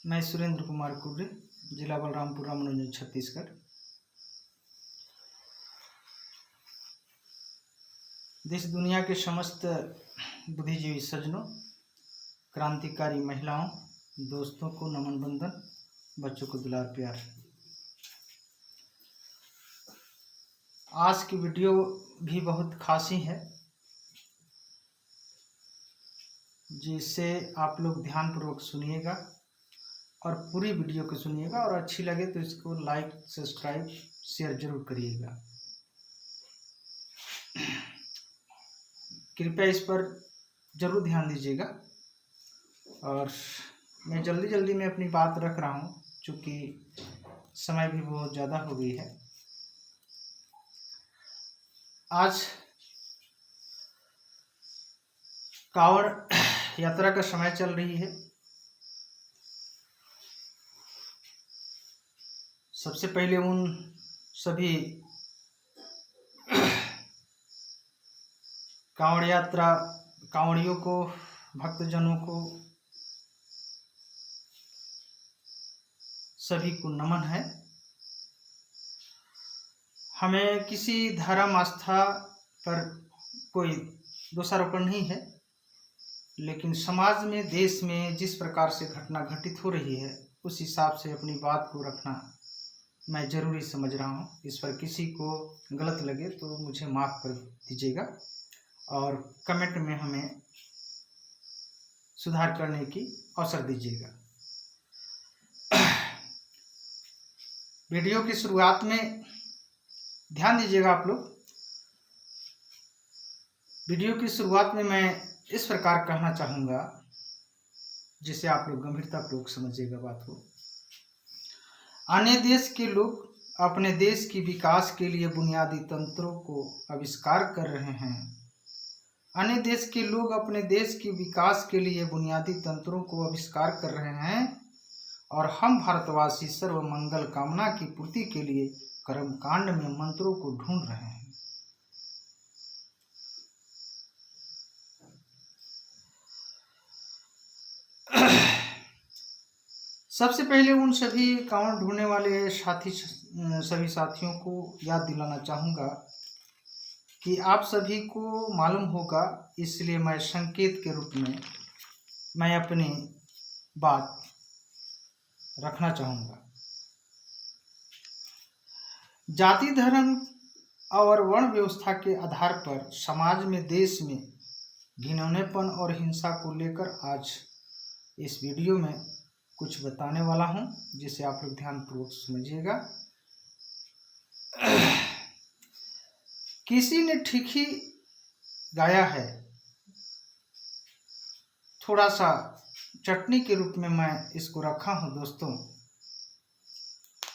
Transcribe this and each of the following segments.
मैं सुरेंद्र कुमार कुर्रे, जिला बलरामपुर, रामनुजन, छत्तीसगढ़। देश दुनिया के समस्त बुद्धिजीवी सज्जनों, क्रांतिकारी महिलाओं, दोस्तों को नमन बंदन, बच्चों को दुलार प्यार। आज की वीडियो भी बहुत खास ही है, जिसे आप लोग ध्यानपूर्वक सुनिएगा और पूरी वीडियो को सुनिएगा, और अच्छी लगे तो इसको लाइक, सब्सक्राइब, शेयर जरूर करिएगा। कृपया इस पर जरूर ध्यान दीजिएगा। और मैं जल्दी में अपनी बात रख रहा हूँ, क्योंकि समय भी बहुत ज़्यादा हो गई है। आज कांवड़ यात्रा का समय चल रही है। सबसे पहले उन सभी कांवड़ियों को, भक्तजनों को, सभी को नमन है। हमें किसी धर्म आस्था पर कोई दोषारोपण नहीं है, लेकिन समाज में, देश में जिस प्रकार से घटना घटित हो रही है, उस हिसाब से अपनी बात को रखना मैं जरूरी समझ रहा हूँ। इस पर किसी को गलत लगे तो मुझे माफ़ कर दीजिएगा और कमेंट में हमें सुधार करने की अवसर दीजिएगा। वीडियो की शुरुआत में ध्यान दीजिएगा आप लोग। वीडियो की शुरुआत में मैं इस प्रकार कहना चाहूँगा, जिसे आप लोग गंभीरतापूर्वक समझिएगा बात को। अन्य देश के लोग अपने देश की विकास के लिए बुनियादी तंत्रों को आविष्कार कर रहे हैं। अन्य देश के लोग अपने देश की विकास के लिए बुनियादी तंत्रों को आविष्कार कर रहे हैं, और हम भारतवासी सर्व मंगल कामना की पूर्ति के लिए कर्मकांड में मंत्रों को ढूंढ रहे हैं। सबसे पहले उन सभी कांवड़ ढूंढने वाले सभी साथियों को याद दिलाना चाहूँगा कि आप सभी को मालूम होगा, इसलिए मैं संकेत के रूप में मैं अपनी बात रखना चाहूँगा। जाति, धर्म और वर्ण व्यवस्था के आधार पर समाज में, देश में घिनौनेपन और हिंसा को लेकर आज इस वीडियो में कुछ बताने वाला हूं, जिसे आप लोग ध्यानपूर्वक समझिएगा। किसी ने ठीक ही गाया है, थोड़ा सा चटनी के रूप में मैं इसको रखा हूं दोस्तों,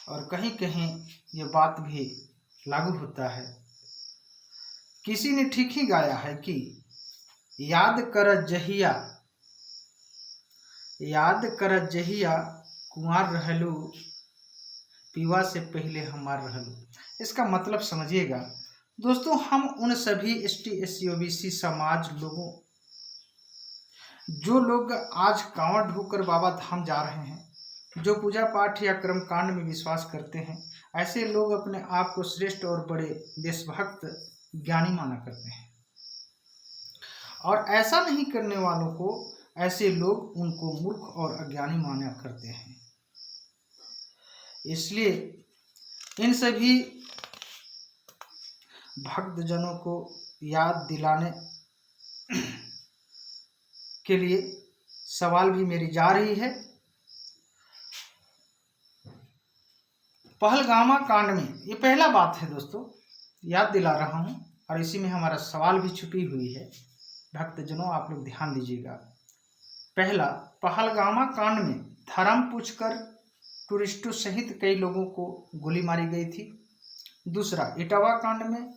और कहीं कहीं ये बात भी लागू होता है। किसी ने ठीक ही गाया है कि याद कर जहिया कुंवार रहलू, पीवा से पहले हमार रहलू। इसका मतलब समझिएगा दोस्तों। हम उन सभी ST/SC/OBC समाज लोगों, जो लोग आज कांवड़ ढोकर बाबा धाम जा रहे हैं, जो पूजा पाठ या कर्मकांड में विश्वास करते हैं, ऐसे लोग अपने आप को श्रेष्ठ और बड़े देशभक्त ज्ञानी माना करते हैं, और ऐसा नहीं करने वालों को, ऐसे लोग उनको मूर्ख और अज्ञानी माना करते हैं। इसलिए इन सभी भक्तजनों को याद दिलाने के लिए सवाल भी मेरी जा रही है। पहलगामा कांड में ये पहला बात है दोस्तों, याद दिला रहा हूं, और इसी में हमारा सवाल भी छुपी हुई है। भक्तजनों, आप लोग ध्यान दीजिएगा। पहला, पहलगामा कांड में धर्म पूछकर टूरिस्टों सहित कई लोगों को गोली मारी गई थी। दूसरा, इटावा कांड में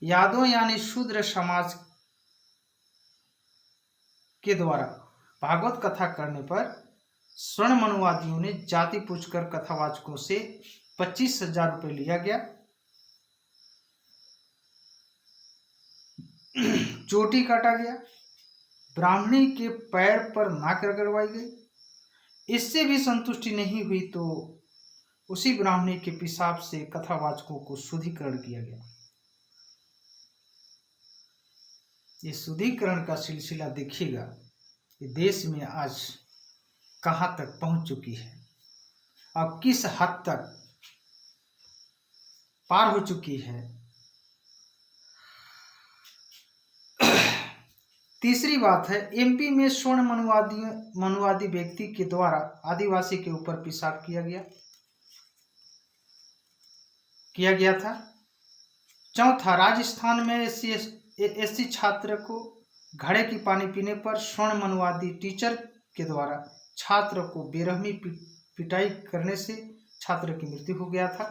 यादव यानी शूद्र समाज के द्वारा भागवत कथा करने पर स्वर्ण मनुवादियों ने जाति पूछकर कथावाचकों से 25,000 रुपये लिया गया। चोटी काटा गया, ब्राह्मणी के पैर पर नाक रगड़वाई गई, इससे भी संतुष्टि नहीं हुई तो उसी ब्राह्मणी के पेशाब से कथावाचकों को शुद्धिकरण किया गया। ये शुद्धिकरण का सिलसिला देखिएगा कि देश में आज कहाँ तक पहुंच चुकी है और किस हद तक पार हो चुकी है। तीसरी बात है, एमपी में स्वर्ण मनुवादी व्यक्ति के द्वारा आदिवासी के ऊपर पेशाब किया गया था। चौथा, राजस्थान में एससी छात्र को घड़े की पानी पीने पर स्वर्ण मनुवादी टीचर के द्वारा छात्र को बेरहमी पिटाई करने से छात्र की मृत्यु हो गया था।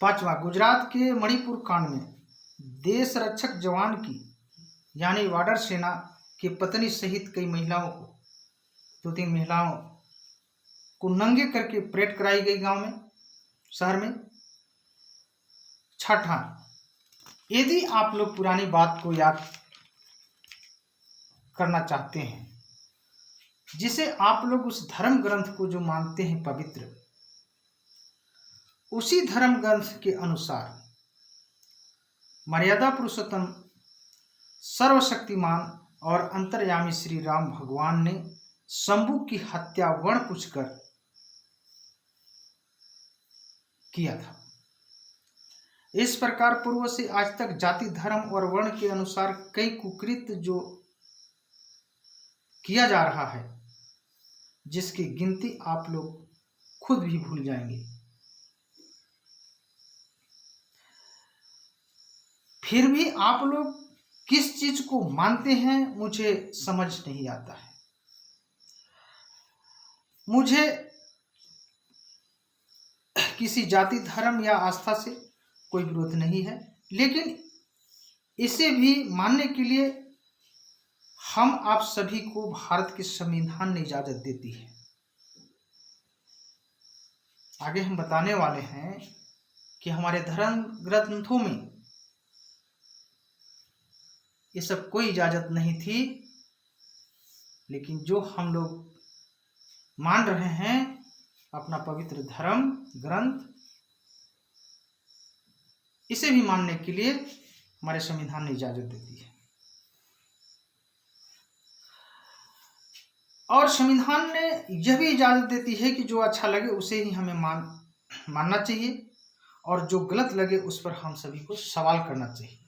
पांचवा, गुजरात के मणिपुर कांड में देश रक्षक जवान की यानी वाडर सेना की पत्नी सहित कई महिलाओं को 2-3 महिलाओं को नंगे करके परेड कराई गई गांव में, शहर में। छठा, यदि आप लोग पुरानी बात को याद करना चाहते हैं, जिसे आप लोग उस धर्म ग्रंथ को जो मानते हैं पवित्र, उसी धर्म ग्रंथ के अनुसार मर्यादा पुरुषोत्तम सर्वशक्तिमान और अंतर्यामी श्री राम भगवान ने शंभु की हत्या वर्ण पूछकर किया था। इस प्रकार पूर्व से आज तक जाति धर्म और वर्ण के अनुसार कई कुकृत्य जो किया जा रहा है, जिसकी गिनती आप लोग खुद भी भूल जाएंगे। फिर भी आप लोग किस चीज को मानते हैं मुझे समझ नहीं आता है। मुझे किसी जाति धर्म या आस्था से कोई विरोध नहीं है, लेकिन इसे भी मानने के लिए हम आप सभी को भारत के संविधान ने इजाजत देती है। आगे हम बताने वाले हैं कि हमारे धर्म ग्रंथों में ये सब कोई इजाजत नहीं थी, लेकिन जो हम लोग मान रहे हैं अपना पवित्र धर्म ग्रंथ, इसे भी मानने के लिए हमारे संविधान ने इजाजत देती है। और संविधान ने यह भी इजाजत देती है कि जो अच्छा लगे उसे ही हमें मानना चाहिए और जो गलत लगे उस पर हम सभी को सवाल करना चाहिए।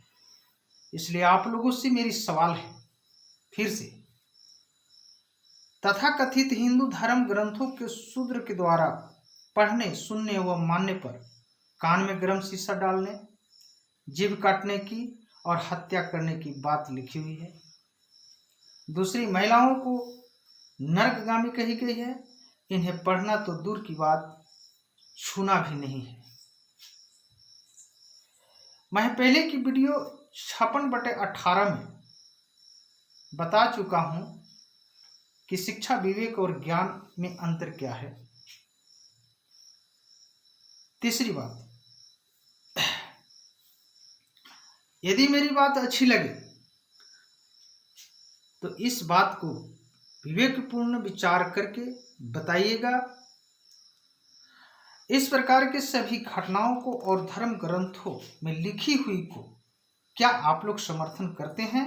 इसलिए आप लोगों से मेरी सवाल है फिर से, तथाकथित हिंदू धर्म ग्रंथों के शूद्र के द्वारा पढ़ने, सुनने व मानने पर कान में गर्म शीशा डालने, जीभ काटने की और हत्या करने की बात लिखी हुई है। दूसरी, महिलाओं को नरकगामी कही गई है। इन्हें पढ़ना तो दूर की बात, छूना भी नहीं है। मैं पहले की वीडियो 56/18 में बता चुका हूं कि शिक्षा, विवेक और ज्ञान में अंतर क्या है। तीसरी बात, यदि मेरी बात अच्छी लगे तो इस बात को विवेकपूर्ण विचार करके बताइएगा। इस प्रकार के सभी घटनाओं को और धर्म ग्रंथों में लिखी हुई को क्या आप लोग समर्थन करते हैं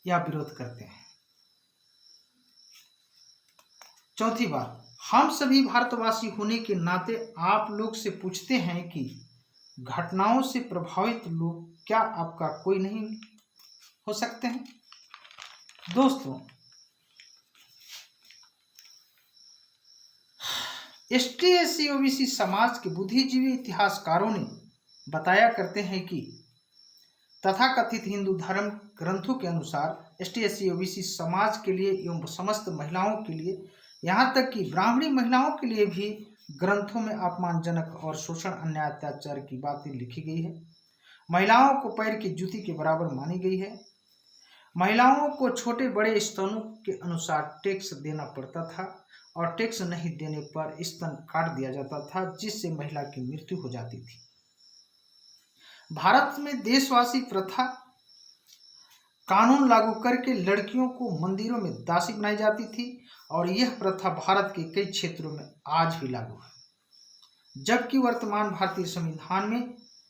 या विरोध करते हैं? चौथी बात, हम सभी भारतवासी होने के नाते आप लोग से पूछते हैं कि घटनाओं से प्रभावित लोग क्या आपका कोई नहीं हो सकते हैं? दोस्तों, एसटी एससी ओबीसी समाज के बुद्धिजीवी इतिहासकारों ने बताया करते हैं कि तथाकथित हिंदू धर्म ग्रंथों के अनुसार एसटी एससी ओबीसी समाज के लिए एवं समस्त महिलाओं के लिए, यहाँ तक कि ब्राह्मणी महिलाओं के लिए भी ग्रंथों में अपमानजनक और शोषण, अन्याय, अत्याचार की बातें लिखी गई है। महिलाओं को पैर की जूती के बराबर मानी गई है। महिलाओं को छोटे बड़े स्तनों के अनुसार टैक्स देना पड़ता था और टैक्स नहीं देने पर स्तन काट दिया जाता था, जिससे महिला की मृत्यु हो जाती थी। भारत में देशवासी प्रथा कानून लागू करके लड़कियों को मंदिरों में दासी बनाई जाती थी और यह प्रथा भारत के कई क्षेत्रों में आज भी लागू है, जबकि वर्तमान भारतीय संविधान में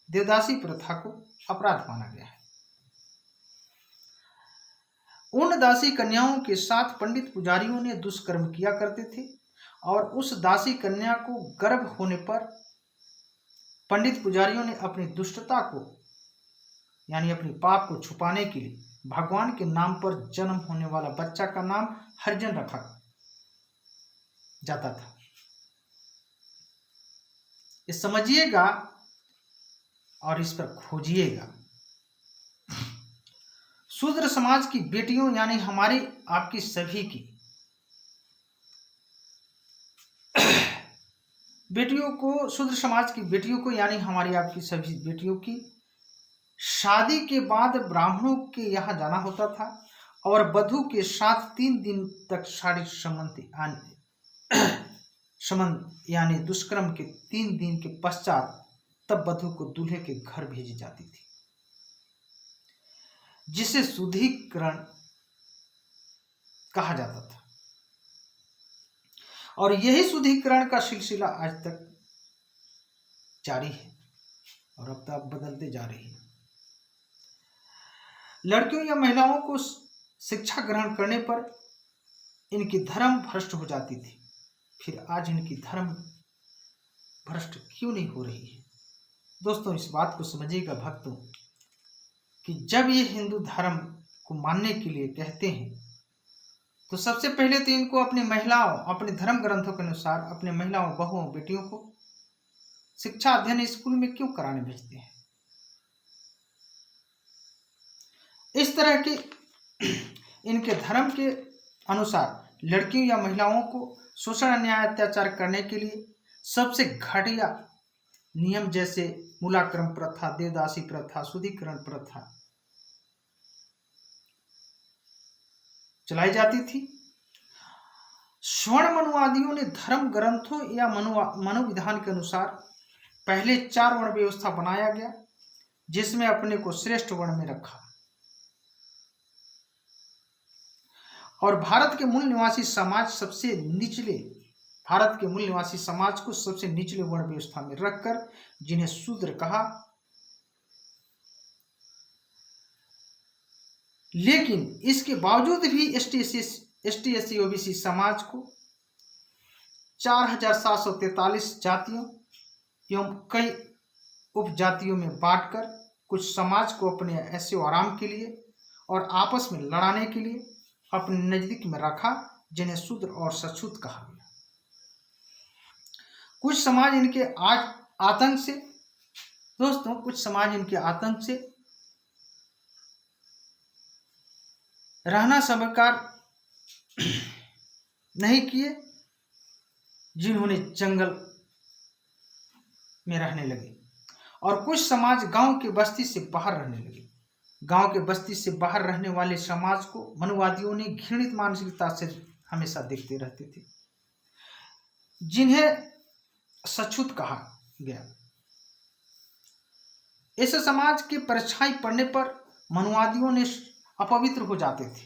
देवदासी प्रथा को अपराध माना गया है। उन दासी कन्याओं के साथ पंडित पुजारियों ने दुष्कर्म किया करते थे और उस दासी कन्या को गर्भ होने पर पंडित पुजारियों ने अपनी दुष्टता को यानी अपनी पाप को छुपाने के लिए भगवान के नाम पर जन्म होने वाला बच्चा का नाम हरिजन रखा जाता था। ये समझिएगा और इस पर खोजिएगा। शूद्र समाज की बेटियों यानी हमारी आपकी सभी की बेटियों को, शूद्र समाज की बेटियों को यानी हमारी आपकी सभी बेटियों की शादी के बाद ब्राह्मणों के यहाँ जाना होता था और वधू के साथ 3 दिन तक शारीरिक संबंध यानी दुष्कर्म के 3 दिन के पश्चात तब वधू को दूल्हे के घर भेजी जाती थी, जिसे शुद्धिकरण कहा जाता था। और यही शुद्धिकरण का सिलसिला आज तक जारी है और अब तक बदलते जा रही है। लड़कियों या महिलाओं को शिक्षा ग्रहण करने पर इनकी धर्म भ्रष्ट हो जाती थी। फिर आज इनकी धर्म भ्रष्ट क्यों नहीं हो रही है? दोस्तों, इस बात को समझिएगा भक्तों कि जब ये हिंदू धर्म को मानने के लिए कहते हैं तो सबसे पहले तो इनको अपनी महिलाओं, अपने धर्म ग्रंथों के अनुसार अपने महिलाओं, बहुओं, बेटियों को शिक्षा अध्ययन स्कूल में क्यों कराने भेजते हैं? इस तरह के इनके धर्म के अनुसार लड़कियों या महिलाओं को शोषण, अन्याय, अत्याचार करने के लिए सबसे घटिया नियम जैसे मूलाक्रम प्रथा, देवदासी प्रथा, शुद्धिकरण प्रथा चलाई जाती थी। स्वर्ण मनुवादियों ने धर्म ग्रंथों या मनोविधान के अनुसार पहले 4 वर्ण व्यवस्था बनाया गया, जिसमें अपने को श्रेष्ठ वर्ण में रखा और भारत के मूल निवासी समाज को सबसे निचले वर्ण व्यवस्था में रखकर जिन्हें शूद्र कहा। लेकिन इसके बावजूद भी ST/SC OBC समाज को 4743 जातियों एवं कई उपजातियों में बांटकर कुछ समाज को अपने ऐसे आराम के लिए और आपस में लड़ाने के लिए अपने नजदीक में रखा, जिन्हें शूद्र और सछूत कहा गया। कुछ समाज इनके आतंक से दोस्तों कुछ समाज इनके आतंक से रहना स्वीकार नहीं किए, जिन्होंने जंगल में रहने लगे, और कुछ समाज गांव के बस्ती से बाहर रहने लगे। गांव के बस्ती से बाहर रहने वाले समाज को मनुवादियों ने घृणित मानसिकता से हमेशा देखते रहते थे, जिन्हें सछूत कहा गया। इस समाज के परछाई पड़ने पर मनुवादियों ने अपवित्र हो जाते थे,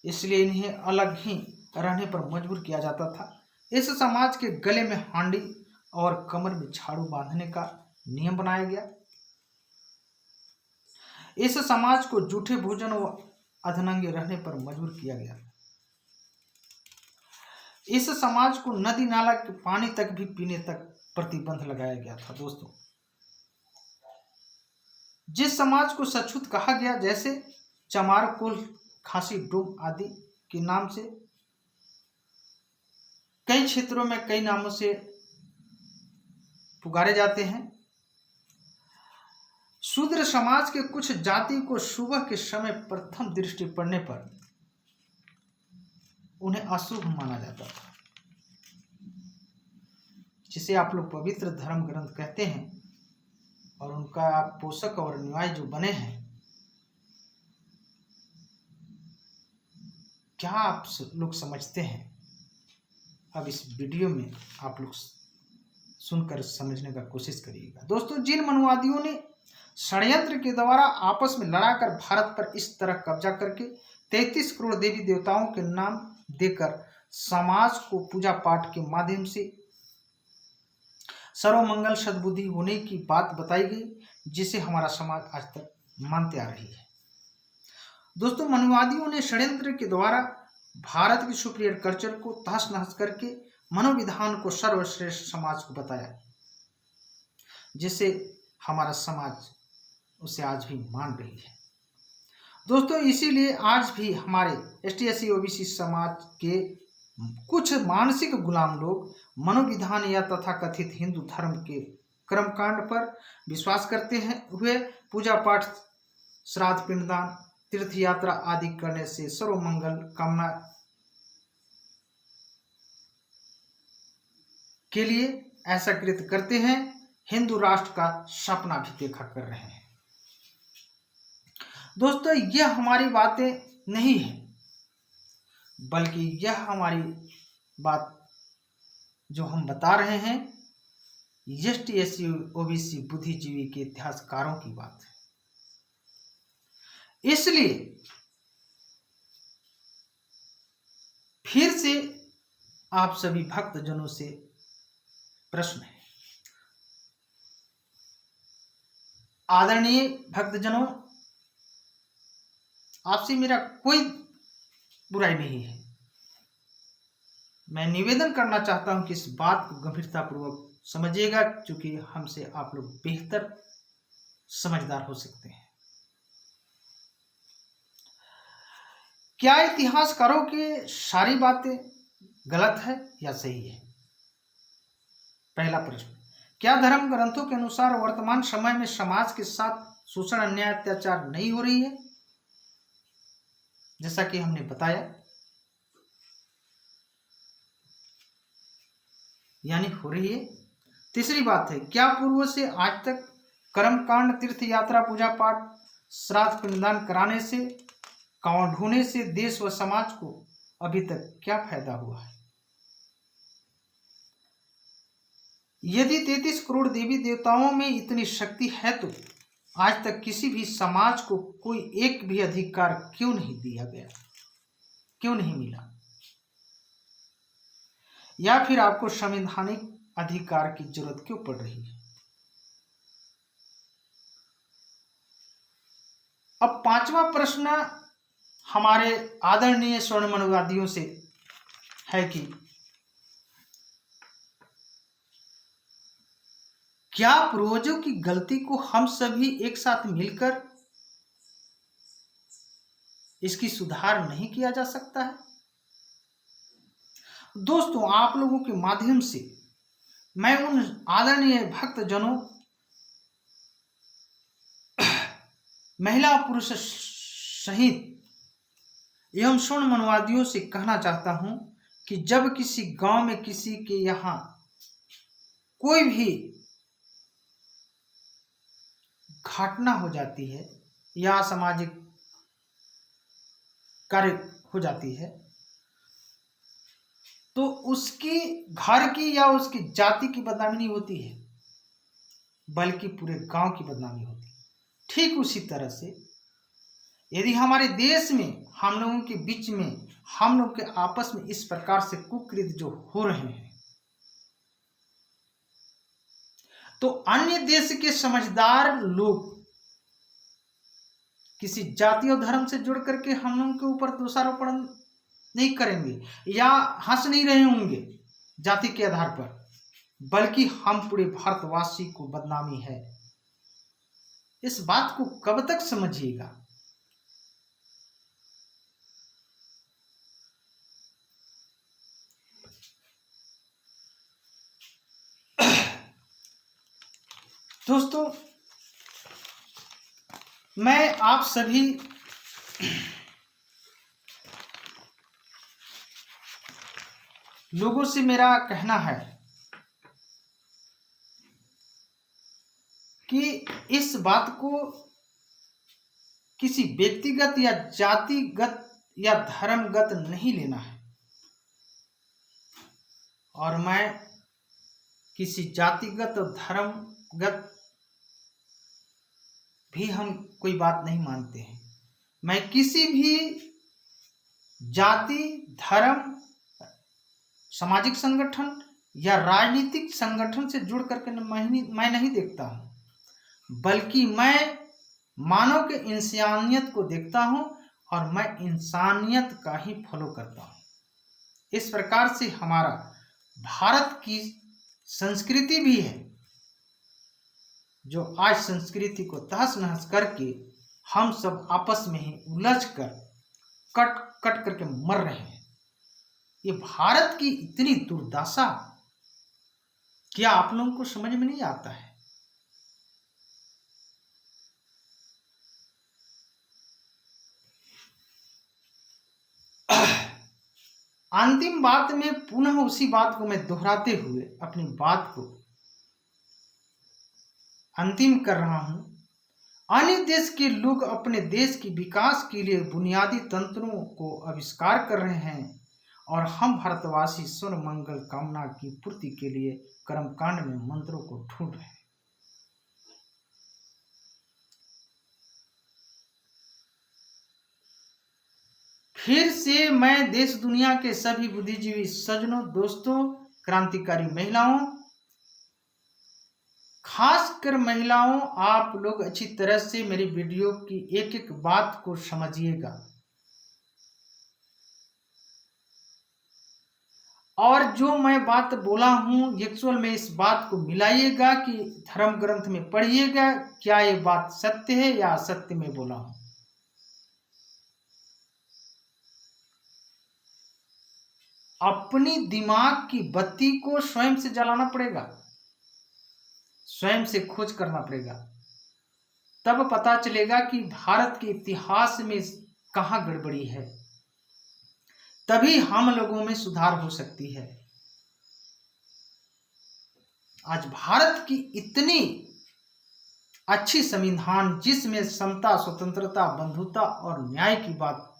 इसलिए इन्हें अलग ही रहने पर मजबूर किया जाता था। इस समाज के गले में हांडी और कमर में झाड़ू बांधने का नियम बनाया गया। इस समाज को जूठे भोजन व अधनंगे रहने पर मजबूर किया गया। इस समाज को नदी नाला के पानी तक भी पीने तक प्रतिबंध लगाया गया था। दोस्तों, जिस समाज को सछूत कहा गया, जैसे चमार, कुल, खासी, डोम आदि के नाम से कई क्षेत्रों में कई नामों से पुकारे जाते हैं। शूद्र समाज के कुछ जाति को सुबह के समय प्रथम दृष्टि पड़ने पर उन्हें अशुभ माना जाता था, जिसे आप लोग पवित्र धर्म ग्रंथ कहते हैं, और उनका पोषक और अनुयायी जो बने हैं। क्या आप लोग समझते हैं? अब इस वीडियो में आप लोग सुनकर समझने का कोशिश करिएगा। दोस्तों, जिन मनुवादियों ने षड्यंत्र के द्वारा आपस में लड़ाकर भारत पर इस तरह कब्जा करके 33 करोड़ देवी देवताओं के नाम देकर समाज को पूजा पाठ के माध्यम से सर्वमंगल सद्बुद्धि होने की बात बताई गई, जिसे हमारा समाज आज तक मानते आ रही है। दोस्तों, मनुवादियों ने षड्यंत्र के द्वारा भारत की सुपीरियर कल्चर को तहस नहस करके मनोविधान को सर्वश्रेष्ठ समाज को बताया, जिसे हमारा समाज उसे आज भी मान रही है। दोस्तों, इसीलिए आज भी हमारे ST/SC OBC समाज के कुछ मानसिक गुलाम लोग मनोविधान या तथा कथित हिंदू धर्म के कर्मकांड पर विश्वास करते हैं हुए पूजा पाठ, श्राद्ध, पिंडदान, तीर्थ यात्रा आदि करने से सर्वमंगल कामना के लिए ऐसा कृत्य करते हैं, हिंदू राष्ट्र का सपना भी देखा कर रहे हैं। दोस्तों, यह हमारी बातें नहीं है, बल्कि यह हमारी बात जो हम बता रहे हैं ST/SC OBC बुद्धिजीवी के इतिहासकारों की बात है। इसलिए फिर से आप सभी भक्तजनों से प्रश्न है। आदरणीय भक्तजनों, आपसे मेरा कोई बुराई नहीं है। मैं निवेदन करना चाहता हूं कि इस बात को गंभीरतापूर्वक समझिएगा, क्योंकि हमसे आप लोग बेहतर समझदार हो सकते हैं। क्या इतिहासकारों की सारी बातें गलत है या सही है? पहला प्रश्न, क्या धर्म ग्रंथों के अनुसार वर्तमान समय में समाज के साथ शोषण, अन्याय, अत्याचार नहीं हो रही है, जैसा कि हमने बताया? यानी हो रही है। तीसरी बात है, क्या पूर्व से आज तक कर्मकांड, तीर्थ यात्रा, पूजा पाठ, श्राद्ध, पिंडदान कराने से, कांवड़ ढोने से देश व समाज को अभी तक क्या फायदा हुआ है? यदि 33 करोड़ देवी देवताओं में इतनी शक्ति है तो आज तक किसी भी समाज को कोई एक भी अधिकार क्यों नहीं दिया गया, क्यों नहीं मिला? या फिर आपको संवैधानिक अधिकार की जरूरत क्यों पड़ रही है? अब पांचवा प्रश्न हमारे आदरणीय स्वर्ण मनुवादियों से है कि क्या पूर्वजों की गलती को हम सभी एक साथ मिलकर इसकी सुधार नहीं किया जा सकता है? दोस्तों, आप लोगों के माध्यम से मैं उन आदरणीय भक्तजनों, महिला पुरुष सहित एवं स्वर्ण मनुवादियों से कहना चाहता हूं कि जब किसी गांव में किसी के यहां कोई भी घटना हो जाती है या सामाजिक कार्य हो जाती है, तो उसकी घर की या उसकी जाति की बदनामी नहीं होती है, बल्कि पूरे गांव की बदनामी होती है। ठीक उसी तरह से यदि हमारे देश में हम लोगों के बीच में, हम लोग के आपस में इस प्रकार से कुकृत्य जो हो रहे हैं, तो अन्य देश के समझदार लोग किसी जाति और धर्म से जुड़ करके हम लोगों के ऊपर दोषारोपण नहीं करेंगे या हंस नहीं रहे होंगे जाति के आधार पर, बल्कि हम पूरे भारतवासी को बदनामी है। इस बात को कब तक समझिएगा? दोस्तों, मैं आप सभी लोगों से मेरा कहना है कि इस बात को किसी व्यक्तिगत या जातिगत या धर्मगत नहीं लेना है, और मैं किसी जातिगत और धर्मगत भी हम कोई बात नहीं मानते हैं। मैं किसी भी जाति, धर्म, सामाजिक संगठन या राजनीतिक संगठन से जुड़ करके मैं नहीं देखता हूँ, बल्कि मैं मानव के इंसानियत को देखता हूँ और मैं इंसानियत का ही फॉलो करता हूँ। इस प्रकार से हमारा भारत की संस्कृति भी है, जो आज संस्कृति को तहस नहस करके हम सब आपस में ही उलझ कर कट कट करके मर रहे हैं। ये भारत की इतनी दुर्दशा क्या आप लोगों को समझ में नहीं आता है? अंतिम बात में पुनः उसी बात को मैं दोहराते हुए अपनी बात को अंतिम कर रहा हूं। अन्य देश के लोग अपने देश की विकास के लिए बुनियादी तंत्रों को आविष्कार कर रहे हैं और हम भारतवासी स्वर्ग मंगल कामना की पूर्ति के लिए कर्मकांड में मंत्रों को ढूंढ रहे हैं। फिर से मैं देश दुनिया के सभी बुद्धिजीवी सज्जनों, दोस्तों, क्रांतिकारी महिलाओं, खासकर महिलाओं, आप लोग अच्छी तरह से मेरी वीडियो की एक एक बात को समझिएगा और जो मैं बात बोला हूं एक्चुअल में इस बात को मिलाइएगा कि धर्म ग्रंथ में पढ़िएगा क्या ये बात सत्य है या असत्य में बोला हूं। अपनी दिमाग की बत्ती को स्वयं से जलाना पड़ेगा, स्वयं से खोज करना पड़ेगा, तब पता चलेगा कि भारत के इतिहास में कहां गड़बड़ी है, तभी हम लोगों में सुधार हो सकती है। आज भारत की इतनी अच्छी संविधान जिसमें समता, स्वतंत्रता, बंधुता और न्याय की बात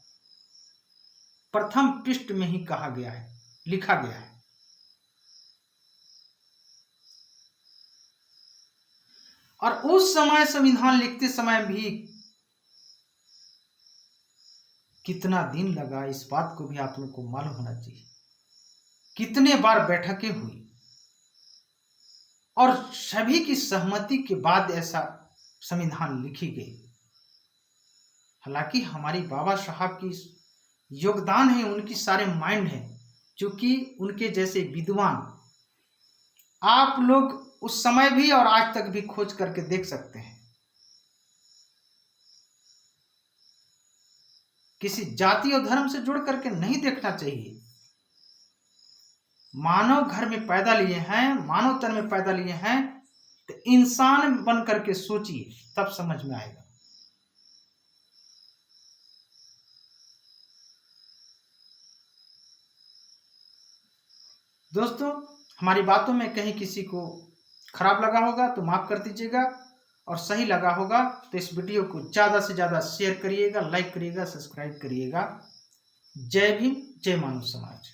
प्रथम पृष्ठ में ही कहा गया है, लिखा गया है। और उस समय संविधान लिखते समय भी कितना दिन लगा इस बात को भी आप लोग को मालूम होना चाहिए। कितने बार बैठकें हुई और सभी की सहमति के बाद ऐसा संविधान लिखी गई। हालांकि हमारी बाबा साहब की योगदान है, उनकी सारे माइंड है, क्योंकि उनके जैसे विद्वान आप लोग उस समय भी और आज तक भी खोज करके देख सकते हैं। किसी जाति और धर्म से जुड़ करके नहीं देखना चाहिए। मानव घर में पैदा लिए हैं, मानव तन में पैदा लिए हैं, तो इंसान बन करके सोचिए, तब समझ में आएगा। दोस्तों, हमारी बातों में कहीं किसी को खराब लगा होगा तो माफ कर दीजिएगा, और सही लगा होगा तो इस वीडियो को ज़्यादा से ज़्यादा शेयर करिएगा, लाइक करिएगा, सब्सक्राइब करिएगा। जय भीम, जय मानव समाज।